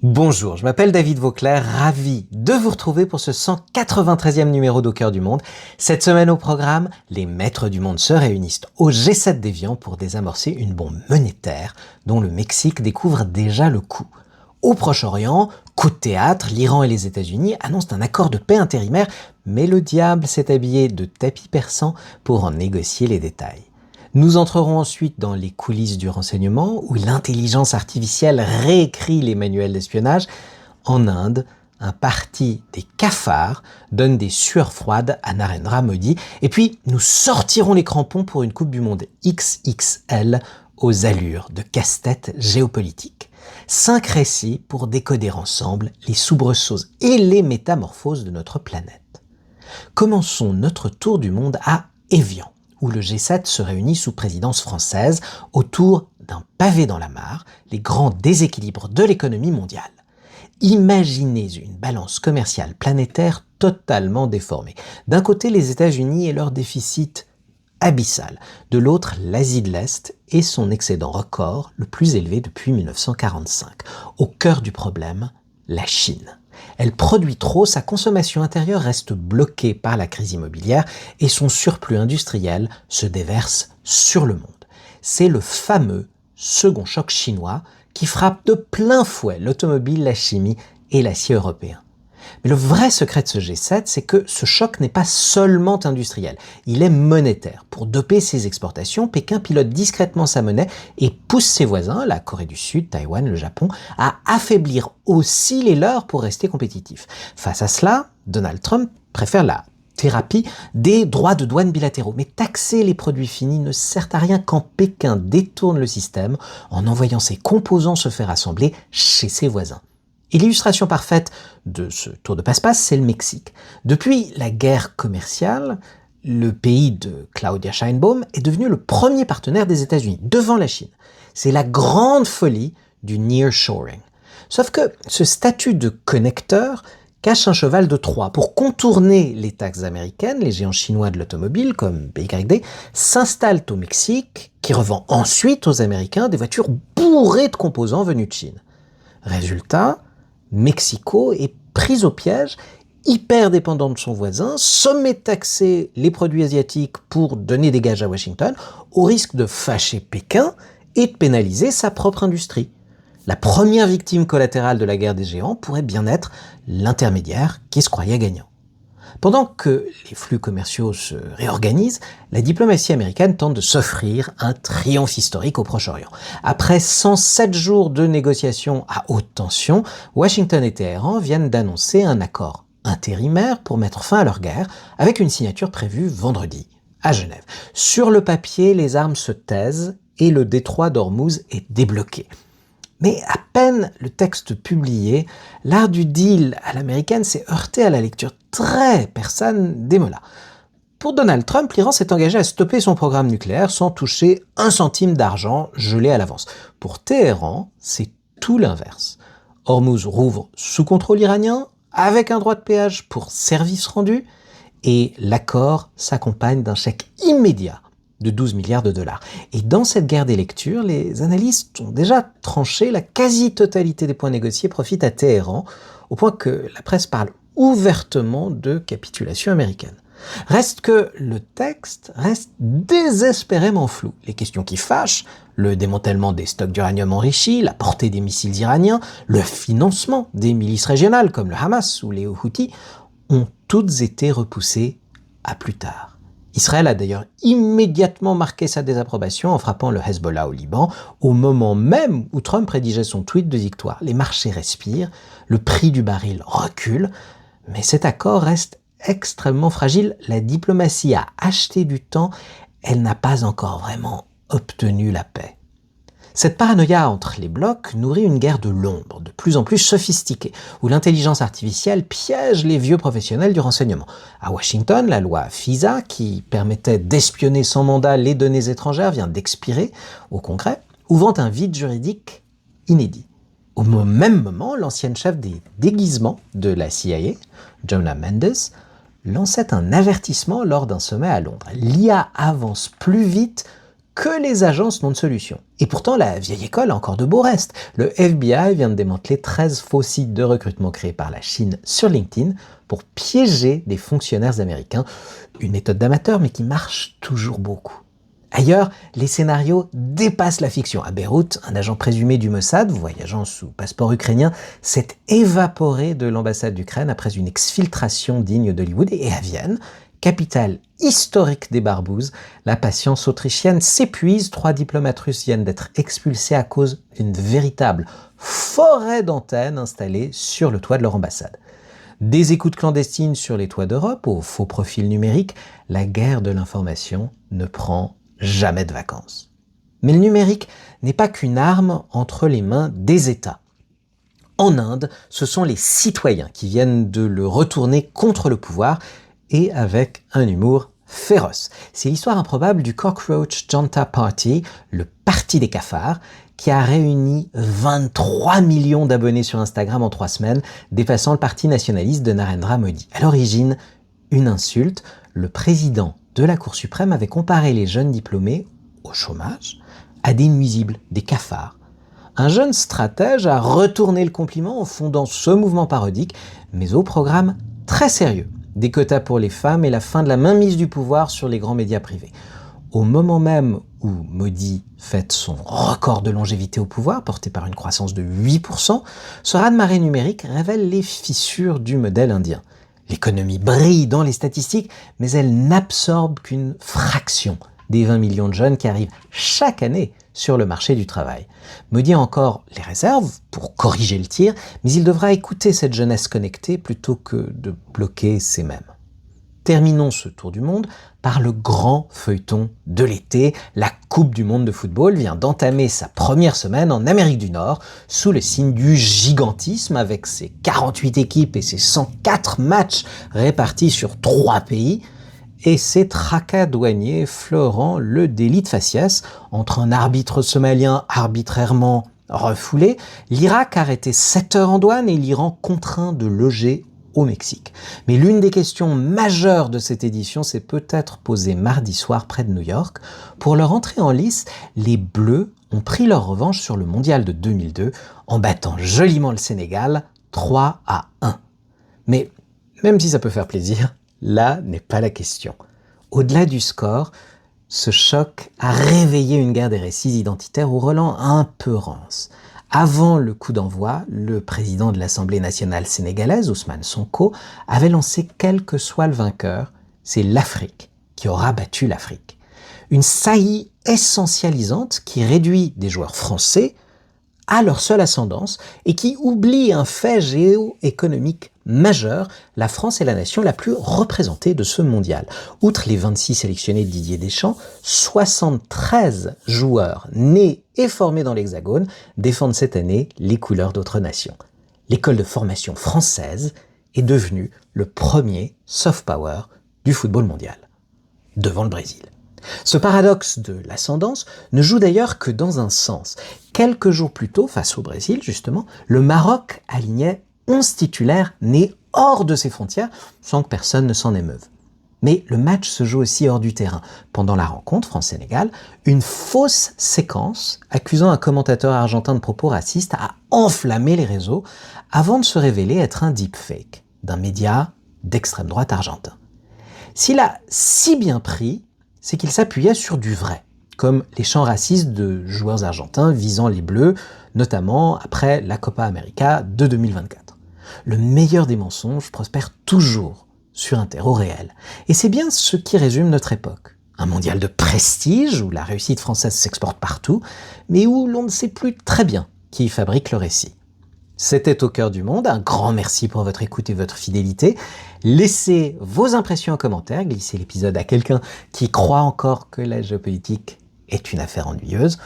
Bonjour, je m'appelle David Vauclair, ravi de vous retrouver pour ce 193e numéro d'Au cœur du monde. Cette semaine au programme, les maîtres du monde se réunissent au G7 d'Évian pour désamorcer une bombe monétaire dont le Mexique découvre déjà le coût. Au Proche-Orient, coup de théâtre, l'Iran et les États-Unis annoncent un accord de paix intérimaire, mais le diable s'est habillé de tapis persan pour en négocier les détails. Nous entrerons ensuite dans les coulisses du renseignement, où l'intelligence artificielle réécrit les manuels d'espionnage. En Inde, un parti des cafards donne des sueurs froides à Narendra Modi. Et puis, nous sortirons les crampons pour une Coupe du Monde XXL aux allures de casse-tête géopolitique. 5 récits pour décoder ensemble les soubresauts et les métamorphoses de notre planète. Commençons notre tour du monde à Évian, où le G7 se réunit sous présidence française autour d'un pavé dans la mare, les grands déséquilibres de l'économie mondiale. Imaginez une balance commerciale planétaire totalement déformée. D'un côté, les États-Unis et leur déficit abyssal. De l'autre, l'Asie de l'Est et son excédent record, le plus élevé depuis 1945. Au cœur du problème, la Chine. Elle produit trop, sa consommation intérieure reste bloquée par la crise immobilière et son surplus industriel se déverse sur le monde. C'est le fameux second choc chinois qui frappe de plein fouet l'automobile, la chimie et l'acier européen. Mais le vrai secret de ce G7, c'est que ce choc n'est pas seulement industriel, il est monétaire. Pour doper ses exportations, Pékin pilote discrètement sa monnaie et pousse ses voisins, la Corée du Sud, Taïwan, le Japon, à affaiblir aussi les leurs pour rester compétitifs. Face à cela, Donald Trump préfère la thérapie des droits de douane bilatéraux. Mais taxer les produits finis ne sert à rien quand Pékin détourne le système en envoyant ses composants se faire assembler chez ses voisins. Et l'illustration parfaite de ce tour de passe-passe, c'est le Mexique. Depuis la guerre commerciale, le pays de Claudia Sheinbaum est devenu le premier partenaire des États-Unis, devant la Chine. C'est la grande folie du nearshoring. Sauf que ce statut de connecteur cache un cheval de Troie. Pour contourner les taxes américaines, les géants chinois de l'automobile, comme BYD, s'installent au Mexique, qui revend ensuite aux Américains des voitures bourrées de composants venus de Chine. Résultat, Mexico est prise au piège, hyper dépendant de son voisin, sommet de taxer les produits asiatiques pour donner des gages à Washington, au risque de fâcher Pékin et de pénaliser sa propre industrie. La première victime collatérale de la guerre des géants pourrait bien être l'intermédiaire qui se croyait gagnant. Pendant que les flux commerciaux se réorganisent, la diplomatie américaine tente de s'offrir un triomphe historique au Proche-Orient. Après 107 jours de négociations à haute tension, Washington et Téhéran viennent d'annoncer un accord intérimaire pour mettre fin à leur guerre, avec une signature prévue vendredi à Genève. Sur le papier, les armes se taisent et le détroit d'Ormuz est débloqué. Mais à peine le texte publié, l'art du deal à l'américaine s'est heurté à la lecture très persane des mollahs. Pour Donald Trump, l'Iran s'est engagé à stopper son programme nucléaire sans toucher un centime d'argent gelé à l'avance. Pour Téhéran, c'est tout l'inverse. Hormuz rouvre sous contrôle iranien, avec un droit de péage pour service rendu, et l'accord s'accompagne d'un chèque immédiat de 12 milliards de dollars. Et dans cette guerre des lectures, les analystes ont déjà tranché, la quasi-totalité des points négociés profitent à Téhéran, au point que la presse parle ouvertement de capitulation américaine. Reste que le texte reste désespérément flou. Les questions qui fâchent, le démantèlement des stocks d'uranium enrichi, la portée des missiles iraniens, le financement des milices régionales comme le Hamas ou les Houthis, ont toutes été repoussées à plus tard. Israël a d'ailleurs immédiatement marqué sa désapprobation en frappant le Hezbollah au Liban, au moment même où Trump rédigeait son tweet de victoire. Les marchés respirent, le prix du baril recule, mais cet accord reste extrêmement fragile. La diplomatie a acheté du temps, elle n'a pas encore vraiment obtenu la paix. Cette paranoïa entre les blocs nourrit une guerre de l'ombre, de plus en plus sophistiquée, où l'intelligence artificielle piège les vieux professionnels du renseignement. À Washington, la loi FISA, qui permettait d'espionner sans mandat les données étrangères, vient d'expirer au Congrès, ouvrant un vide juridique inédit. Au même moment, l'ancienne chef des déguisements de la CIA, Jonah Mendes, lançait un avertissement lors d'un sommet à Londres. L'IA avance plus vite que les agences n'ont de solution. Et pourtant, la vieille école a encore de beaux restes. Le FBI vient de démanteler 13 faux sites de recrutement créés par la Chine sur LinkedIn pour piéger des fonctionnaires américains. Une méthode d'amateur, mais qui marche toujours beaucoup. Ailleurs, les scénarios dépassent la fiction. À Beyrouth, un agent présumé du Mossad, voyageant sous passeport ukrainien, s'est évaporé de l'ambassade d'Ukraine après une exfiltration digne d'Hollywood. Et à Vienne, capitale historique des barbouzes, la patience autrichienne s'épuise. 3 diplomates russes viennent d'être expulsés à cause d'une véritable forêt d'antennes installée sur le toit de leur ambassade. Des écoutes clandestines sur les toits d'Europe, aux faux profils numériques, la guerre de l'information ne prend jamais de vacances. Mais le numérique n'est pas qu'une arme entre les mains des États. En Inde, ce sont les citoyens qui viennent de le retourner contre le pouvoir et avec un humour féroce. C'est l'histoire improbable du Cockroach Janta Party, le parti des cafards, qui a réuni 23 millions d'abonnés sur Instagram en 3 semaines, dépassant le parti nationaliste de Narendra Modi. À l'origine, une insulte, le président de la Cour suprême avait comparé les jeunes diplômés au chômage à des nuisibles, des cafards. Un jeune stratège a retourné le compliment en fondant ce mouvement parodique, mais au programme très sérieux. Des quotas pour les femmes et la fin de la mainmise du pouvoir sur les grands médias privés. Au moment même où Modi fête son record de longévité au pouvoir, porté par une croissance de 8%, ce raz-de-marée numérique révèle les fissures du modèle indien. L'économie brille dans les statistiques, mais elle n'absorbe qu'une fraction des 20 millions de jeunes qui arrivent chaque année sur le marché du travail. Modi a encore les réserves pour corriger le tir, mais il devra écouter cette jeunesse connectée plutôt que de bloquer ses mêmes. Terminons ce tour du monde par le grand feuilleton de l'été. La Coupe du monde de football vient d'entamer sa première semaine en Amérique du Nord, sous le signe du gigantisme, avec ses 48 équipes et ses 104 matchs répartis sur 3 pays, et ses tracas douaniers fleurant le délit de faciès entre un arbitre somalien arbitrairement refoulé, l'Irak arrêté 7 heures en douane et l'Iran contraint de loger au Mexique. Mais l'une des questions majeures de cette édition s'est peut-être posée mardi soir près de New York. Pour leur entrée en lice, les Bleus ont pris leur revanche sur le mondial de 2002 en battant joliment le Sénégal 3-1. Mais même si ça peut faire plaisir, là n'est pas la question. Au-delà du score, ce choc a réveillé une guerre des récits identitaires au relent un peu rance. Avant le coup d'envoi, le président de l'Assemblée nationale sénégalaise, Ousmane Sonko, avait lancé quel que soit le vainqueur, c'est l'Afrique qui aura battu l'Afrique. Une saillie essentialisante qui réduit des joueurs français à leur seule ascendance et qui oublie un fait géoéconomique majeur, la France est la nation la plus représentée de ce mondial. Outre les 26 sélectionnés de Didier Deschamps, 73 joueurs nés et formés dans l'Hexagone défendent cette année les couleurs d'autres nations. L'école de formation française est devenue le premier soft power du football mondial, devant le Brésil. Ce paradoxe de l'ascendance ne joue d'ailleurs que dans un sens. Quelques jours plus tôt, face au Brésil justement, le Maroc alignait 11 titulaires nés hors de ses frontières sans que personne ne s'en émeuve. Mais le match se joue aussi hors du terrain. Pendant la rencontre France-Sénégal, une fausse séquence accusant un commentateur argentin de propos racistes a enflammé les réseaux avant de se révéler être un deepfake d'un média d'extrême droite argentin. S'il a si bien pris, c'est qu'il s'appuyait sur du vrai, comme les chants racistes de joueurs argentins visant les Bleus, notamment après la Copa América de 2024. Le meilleur des mensonges prospère toujours sur un terreau réel. Et c'est bien ce qui résume notre époque. Un mondial de prestige, où la réussite française s'exporte partout, mais où l'on ne sait plus très bien qui fabrique le récit. C'était Au cœur du monde, un grand merci pour votre écoute et votre fidélité. Laissez vos impressions en commentaire, glissez l'épisode à quelqu'un qui croit encore que la géopolitique est une affaire ennuyeuse.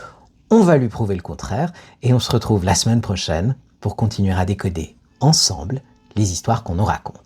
On va lui prouver le contraire et on se retrouve la semaine prochaine pour continuer à décoder ensemble les histoires qu'on nous raconte.